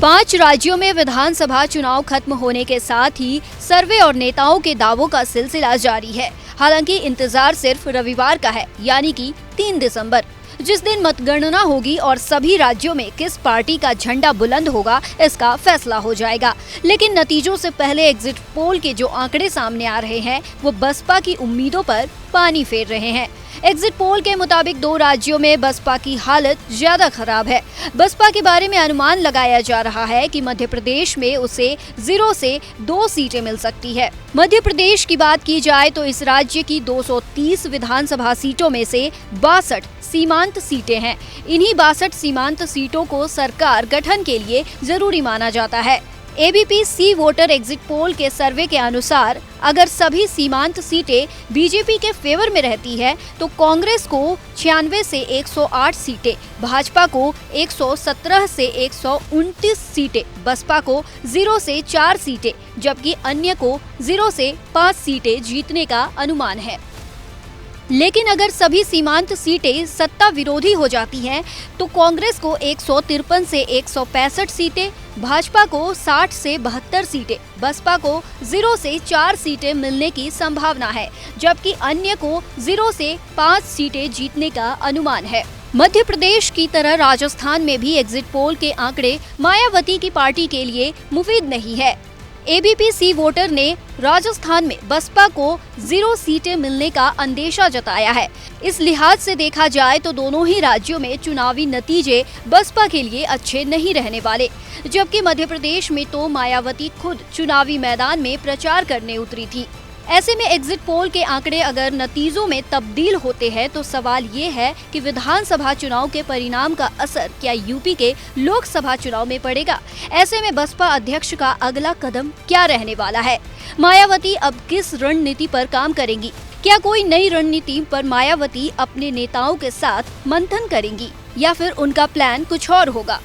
5 राज्यों में विधानसभा चुनाव खत्म होने के साथ ही सर्वे और नेताओं के दावों का सिलसिला जारी है। हालांकि इंतजार सिर्फ रविवार का है, यानी कि 3 दिसंबर, जिस दिन मतगणना होगी और सभी राज्यों में किस पार्टी का झंडा बुलंद होगा, इसका फैसला हो जाएगा। लेकिन नतीजों से पहले एग्जिट पोल के जो आंकड़े सामने आ रहे हैं, वो बसपा की उम्मीदों पर पानी फेर रहे हैं। एग्जिट पोल के मुताबिक 2 राज्यों में बसपा की हालत ज्यादा खराब है। बसपा के बारे में अनुमान लगाया जा रहा है कि मध्य प्रदेश में उसे 0 से 2 सीटें मिल सकती है। मध्य प्रदेश की बात की जाए तो इस राज्य की 230 विधानसभा सीटों में से 62 सीमांत सीटें हैं। इन्हीं 62 सीमांत सीटों को सरकार गठन के लिए जरूरी माना जाता है। एबीपी सी वोटर एग्जिट पोल के सर्वे के अनुसार अगर सभी सीमांत सीटें बीजेपी के फेवर में रहती है तो कांग्रेस को 96 से 108 सीटें, भाजपा को 117 से 129 सीटें, बसपा को 0 से 4 सीटें, जबकि अन्य को 0 से 5 सीटें जीतने का अनुमान है। लेकिन अगर सभी सीमांत सीटें सत्ता विरोधी हो जाती हैं तो कांग्रेस को 153 से 165 सीटें, भाजपा को 60 से 72 सीटें, बसपा को 0 से 4 सीटें मिलने की संभावना है, जबकि अन्य को 0 से 5 सीटें जीतने का अनुमान है। मध्य प्रदेश की तरह राजस्थान में भी एग्जिट पोल के आंकड़े मायावती की पार्टी के लिए मुफीद नहीं है। एबीपी सी वोटर ने राजस्थान में बसपा को 0 सीटें मिलने का अंदेशा जताया है। इस लिहाज से देखा जाए तो दोनों ही राज्यों में चुनावी नतीजे बसपा के लिए अच्छे नहीं रहने वाले, जबकि मध्य प्रदेश में तो मायावती खुद चुनावी मैदान में प्रचार करने उतरी थी। ऐसे में एग्जिट पोल के आंकड़े अगर नतीजों में तब्दील होते हैं तो सवाल ये है कि विधानसभा चुनाव के परिणाम का असर क्या यूपी के लोकसभा चुनाव में पड़ेगा। ऐसे में बसपा अध्यक्ष का अगला कदम क्या रहने वाला है? मायावती अब किस रणनीति पर काम करेंगी? क्या कोई नई रणनीति पर मायावती अपने नेताओं के साथ मंथन करेंगी या फिर उनका प्लान कुछ और होगा?